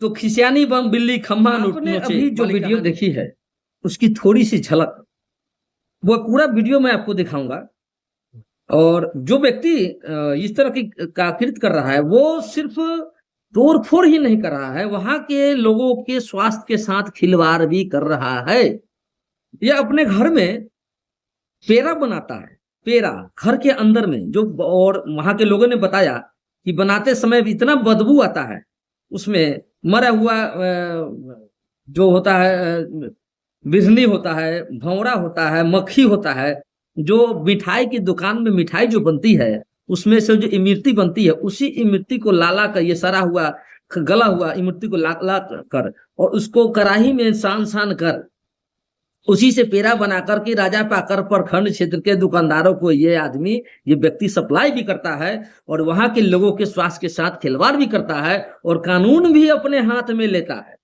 तो खिसियानी बम बिल्ली खम्भा आपने नोचे अभी जो वाली वीडियो कहानी। देखी है उसकी थोड़ी सी झलक, वो पूरा वीडियो मैं आपको दिखाऊंगा। और जो व्यक्ति इस तरह की का कृत्य कर रहा है वो सिर्फ तोड़फोड़ ही नहीं कर रहा है, वहां के लोगों के स्वास्थ्य के साथ खिलवाड़ भी कर रहा है। यह अपने घर में पेड़ा बनाता है, पेड़ा घर के अंदर में जो, और वहां के लोगों ने बताया कि बनाते समय भी इतना बदबू आता है, उसमें मरा हुआ जो होता है बिजली होता है, भंवरा होता है, मक्खी होता है। जो मिठाई की दुकान में मिठाई जो बनती है उसमें से जो इमरती बनती है, उसी इमरती को लाला कर, ये सड़ा हुआ गला हुआ इमरती को ला ला कर और उसको कढ़ाई में सान सान कर उसी से पेड़ा बना करके राजा पाकर प्रखंड क्षेत्र के दुकानदारों को ये आदमी, ये व्यक्ति सप्लाई भी करता है और वहां के लोगों के स्वास्थ्य के साथ खिलवाड़ भी करता है और कानून भी अपने हाथ में लेता है।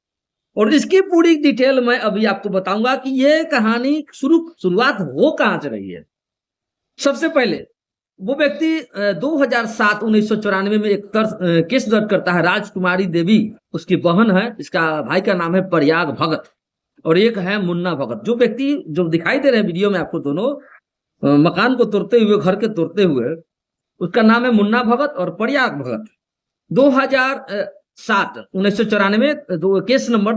और इसकी पूरी डिटेल मैं अभी आपको बताऊंगा कि ये कहानी शुरुआत हो कहां से रही है। सबसे पहले वो व्यक्ति 2007 1994 में एक केस दर्ज करता है। राजकुमारी देवी उसकी बहन है, इसका भाई का नाम है प्रयाग भगत और एक है मुन्ना भगत। जो व्यक्ति जो दिखाई दे रहे हैं वीडियो में आपको, दोनों मकान को तोड़ते हुए, घर के तोड़ते हुए, उसका नाम है मुन्ना भगत और प्रयाग भगत। 2007 1994 केस नंबर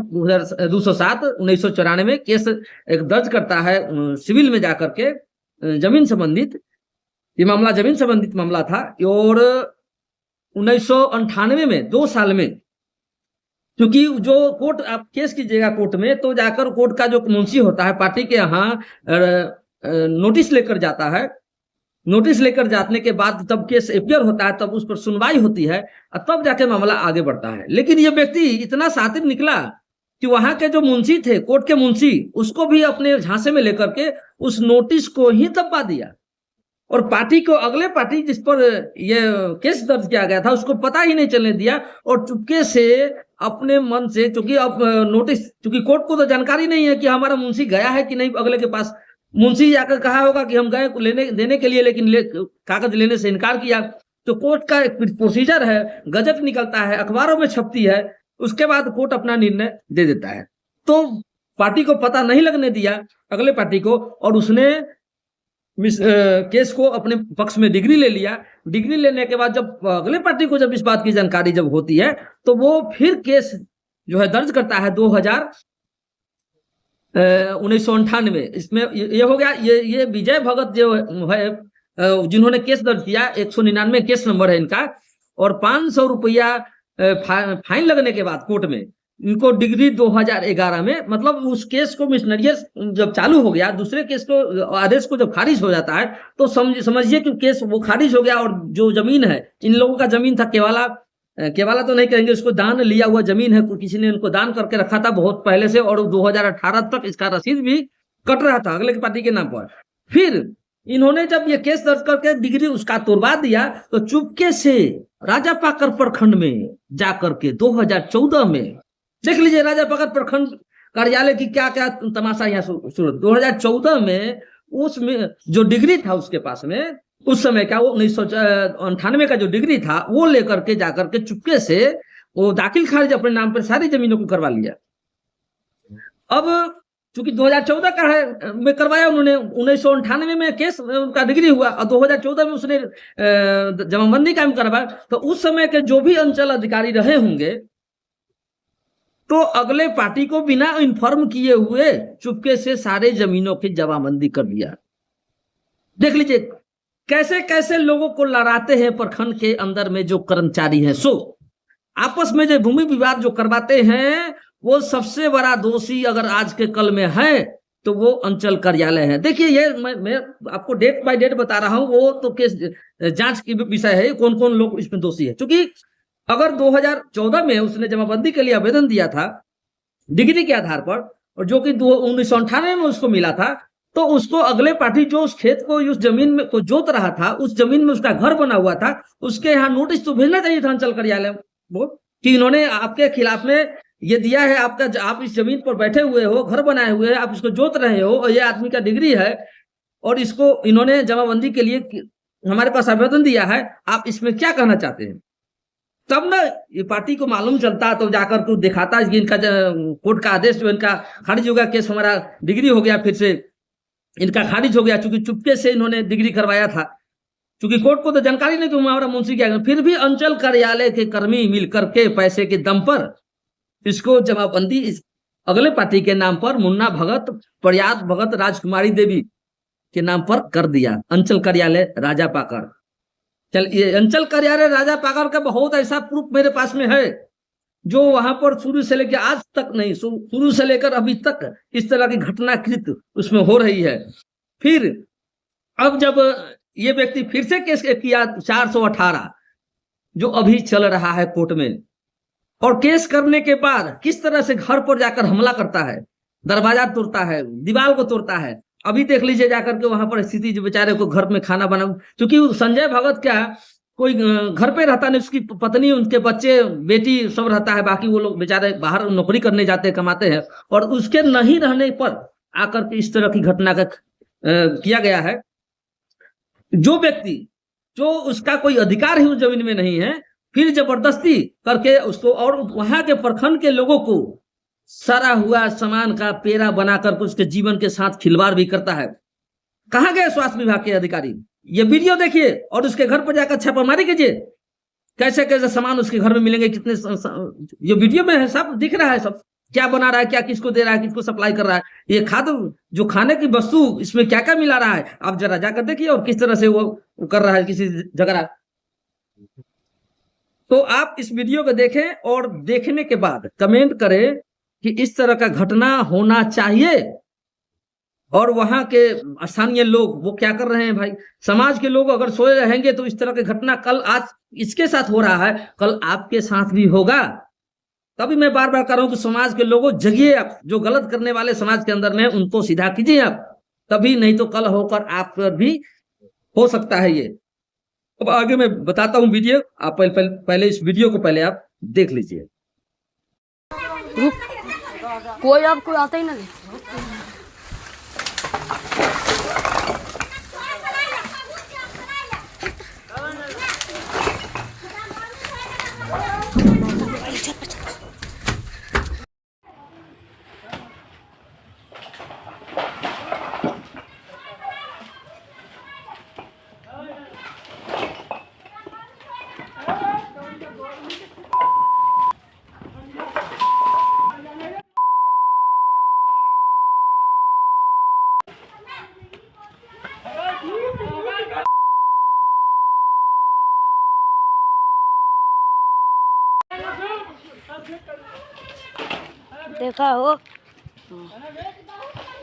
207 1994 केस एक दर्ज करता है सिविल में जाकर के, जमीन संबंधित, ये मामला जमीन संबंधित मामला था। और 1998 में 2 साल में, क्योंकि जो कोर्ट आप केस कीजिएगा कोर्ट में तो जाकर कोर्ट का जो मुंशी होता है पार्टी के यहाँ नोटिस लेकर जाता है। नोटिस लेकर जाने के बाद तब केस एफआईआर होता है, तब उस पर सुनवाई होती है और तब जाके मामला आगे बढ़ता है। लेकिन ये व्यक्ति इतना शातिर निकला कि वहां के जो मुंशी थे, कोर्ट के मुंशी, उसको भी अपने झांसे में लेकर के उस नोटिस को ही दबा दिया और पार्टी को, अगले पार्टी जिस पर ये केस दर्ज किया गया था, उसको पता ही नहीं चलने दिया और चुपके से अपने मन से, चूंकि अब नोटिस, चूंकि कोर्ट को तो जानकारी नहीं है कि हमारा मुंशी गया है कि नहीं अगले के पास। मुंशी जाकर कहा होगा कि हम गए लेने देने के लिए, लेकिन कागज लेने से इनकार किया। तो कोर्ट का एक प्रोसीजर है, गजट निकलता है, अखबारों में छपती है, उसके बाद कोर्ट अपना निर्णय दे देता है। तो पार्टी को पता नहीं लगने दिया, अगले पार्टी को, और उसने केस को अपने पक्ष में डिग्री ले लिया। डिग्री लेने के बाद जब अगले पार्टी को जब इस बात की जानकारी जब होती है तो वो फिर केस जो है दर्ज करता है 1998। इसमें ये हो गया, ये विजय भगत जो है जिन्होंने केस दर्ज किया, 199 केस नंबर है इनका, और 500 रुपया फाइन लगने के बाद कोर्ट में इनको डिग्री 2011 में, मतलब उस केस को मिशनरियस जब चालू हो गया, दूसरे केस को, आदेश को जब खारिज हो जाता है तो समझिए कि केस वो खारिज हो गया। और जो जमीन है, इन लोगों का जमीन था, केवाला तो नहीं कहेंगे, उसको दान लिया हुआ जमीन है, किसी ने उनको दान करके रखा था बहुत पहले से, और 2018 तक इसका रसीद भी कट रहा था अगले पार्टी के नाम पर। फिर इन्होंने जब ये केस दर्ज करके डिग्री उसका तोड़वा दिया तो चुपके से राजा पाकर प्रखंड में जाकर के 2014 में, देख लीजिए राजा पाकर प्रखंड कार्यालय की क्या क्या तमाशा यहाँ शुरू। 2014 में उसमें जो डिग्री था उसके पास में, उस समय का, वो 1998 का जो डिग्री था वो लेकर के जाकर के चुपके से वो दाखिल खारिज अपने नाम पर सारी जमीनों को करवा लिया। अब चूंकि 2014 का है में करवाया उन्होंने, 1998 में केस उनका डिग्री हुआ और 2014 में उसने जमाबंदी कायम करवाया। तो उस समय के जो भी अंचल अधिकारी रहे होंगे तो अगले पार्टी को बिना इन्फॉर्म किए हुए चुपके से सारे जमीनों की जमाबंदी कर दिया। देख लीजिए कैसे कैसे लोगों को लड़ाते हैं प्रखंड के अंदर में जो कर्मचारी हैं। सो आपस में जो भूमि विवाद जो करवाते हैं, वो सबसे बड़ा दोषी अगर आज के कल में है तो वो अंचल कार्यालय है। देखिए ये मैं आपको डेट बाय डेट बता रहा हूं, वो तो केस जांच की विषय है कौन कौन लोग इसमें दोषी है। क्योंकि अगर 2014 में उसने जमाबंदी के लिए आवेदन दिया था डिग्री के आधार पर, और जो कि 1998 में उसको मिला था, तो उसको अगले पार्टी जो उस खेत को, उस जमीन में को जोत रहा था, उस जमीन में उसका घर बना हुआ था, उसके यहाँ नोटिस तो भेजना चाहिए था अंचल कार्यालय वो, कि इन्होंने आपके खिलाफ में ये दिया है, आप इस जमीन पर बैठे हुए हो, घर बनाए हुए हैं, आप इसको जोत रहे हो और ये आदमी का डिग्री है और इसको इन्होंने जमाबंदी के लिए हमारे पास आवेदन दिया है, आप इसमें क्या कहना चाहते हैं। तब ना ये पार्टी को मालूम चलता तो जाकर को दिखाता कि इनका कोर्ट का आदेश जो इनका खारिज हो गया, केस हमारा डिग्री हो गया, फिर से इनका खारिज हो गया, चूंकि चुपके से इन्होंने डिग्री करवाया था, क्योंकि कोर्ट को तो जानकारी नहीं कि हमारा मुंशी क्या। फिर भी अंचल कार्यालय के कर्मी मिलकर के पैसे के दम पर इसको जमाबंदी इस अगले पार्टी के नाम पर मुन्ना भगत, प्रयात भगत, राजकुमारी देवी के नाम पर कर दिया। अंचल कार्यालय राजा पाकर। चल, ये अंचल कार्यालय राजा पाकर का बहुत ऐसा प्रूफ मेरे पास में है जो वहां पर शुरू से लेकर आज तक नहीं, शुरू से लेकर अभी तक इस तरह की घटनाकृत उसमें हो रही है। फिर अब जब ये व्यक्ति फिर से केस किया 418 जो अभी चल रहा है कोर्ट में, और केस करने के बाद किस तरह से घर पर जाकर हमला करता है, दरवाजा तोड़ता है, दीवार को तोड़ता है। अभी देख लीजिए जाकर के वहां पर स्थिति, जो बेचारे को घर में खाना बना, क्योंकि संजय भगत क्या कोई घर पे रहता नहीं, उसकी पत्नी, उनके बच्चे, बेटी सब रहता है, बाकी वो लोग बेचारे बाहर नौकरी करने जाते हैं, कमाते हैं, और उसके नहीं रहने पर आकर के इस तरह की घटना का किया गया है। जो व्यक्ति जो उसका कोई अधिकार ही उस जमीन में नहीं है, फिर जबरदस्ती करके उसको, और वहां के प्रखंड के लोगों को सड़ा हुआ सामान का पेड़ा बनाकर उसके जीवन के साथ खिलवाड़ भी करता है। कहाँ गए स्वास्थ्य विभाग के अधिकारी? ये वीडियो देखिए और उसके घर पर जाकर छापामारी कीजिए, कैसे कैसे सामान उसके घर में मिलेंगे, कितने ये वीडियो में है, सब दिख रहा है, सब क्या बना रहा है, क्या किसको दे रहा है, किसको सप्लाई कर रहा है, ये खाद्य जो खाने की वस्तु इसमें क्या क्या मिला रहा है, आप जरा जाकर देखिए, और किस तरह से वो कर रहा है किसी जगह। तो आप इस वीडियो को देखें और देखने के बाद कमेंट करें कि इस तरह का घटना होना चाहिए, और वहां के स्थानीय लोग वो क्या कर रहे हैं भाई। समाज के लोग अगर सोए रहेंगे तो इस तरह की घटना कल, आज इसके साथ हो रहा है, कल आपके साथ भी होगा। तभी मैं बार बार कर रहा हूं कि समाज के लोगों जगिए, आप जो गलत करने वाले समाज के अंदर में उनको सीधा कीजिए आप, तभी, नहीं तो कल होकर आप पर भी हो सकता है ये। अब आगे मैं बताता हूं वीडियो, आप पहले इस वीडियो को पहले आप देख लीजिए। कोई आपको आता ही नहीं। देखा हो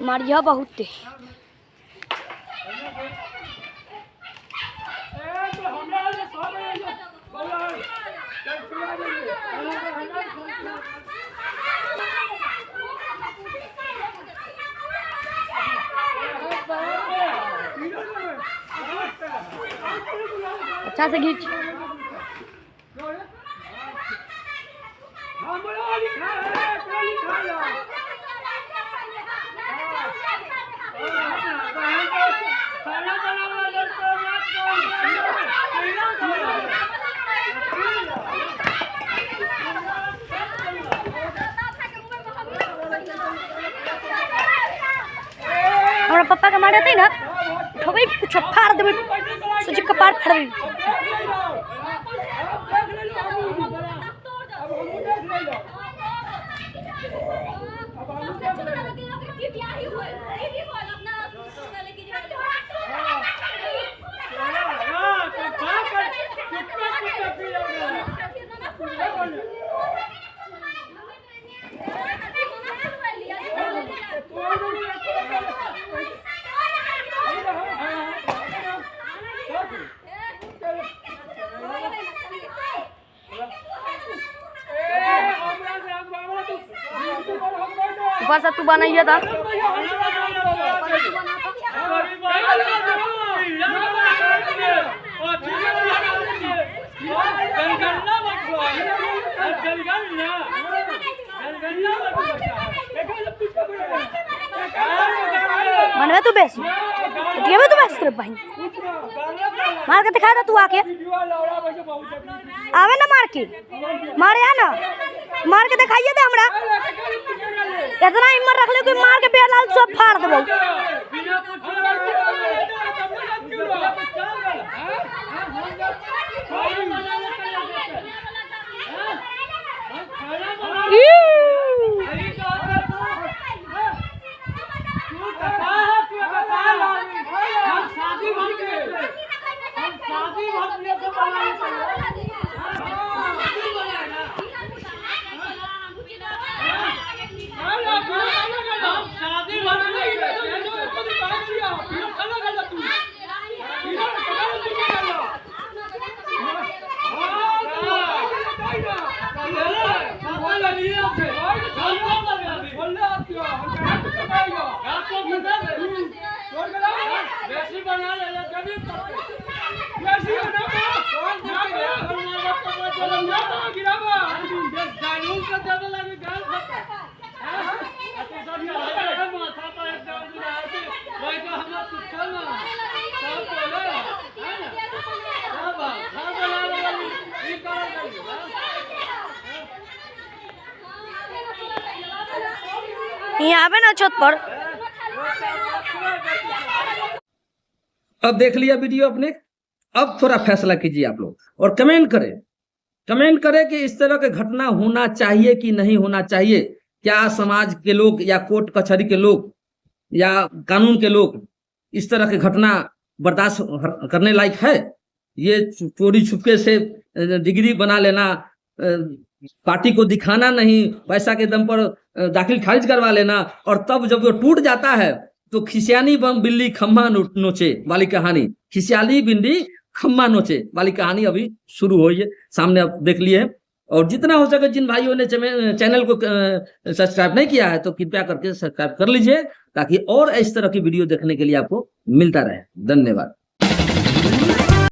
मारिया बहुत अच्छा से खींच। हमारा पप्पा का मारे थे ना, ठोबई कुछ फाड़ देबे, सोचे कपार फाड़ देबे। बस तू बनाइए था। मनवे तू बेसी ये भी तो बस तेरे बहन मार के दिखा दे तू आके आवे ना मार के मारे आ ना मार के दिखाइए दे हमरा इतना हिम्मत रख ले कि मार के बेलाल सब फाड़ देबो यहाँ आवे ना छत पर अब देख लिया वीडियो आपने, अब थोड़ा फैसला कीजिए आप लोग और कमेंट करें कि इस तरह की घटना होना चाहिए कि नहीं होना चाहिए। क्या समाज के लोग या कोर्ट कचहरी के लोग या कानून के लोग इस तरह की घटना बर्दाश्त करने लायक है? ये चोरी छुपके से डिग्री बना लेना, पार्टी को दिखाना नहीं, पैसा के दम पर दाखिल खारिज करवा लेना, और तब जब वो टूट जाता है तो खिसियानी बम बिल्ली खम्मा नोचे वाली कहानी, खिसियाली बिल्ली खम्मा नोचे वाली कहानी अभी शुरू हुई है, सामने आप देख लिए है। और जितना हो सके जिन भाइयों ने चैनल को सब्सक्राइब नहीं किया है तो कृपया करके सब्सक्राइब कर लीजिए, ताकि और इस तरह की वीडियो देखने के लिए आपको मिलता रहे। धन्यवाद।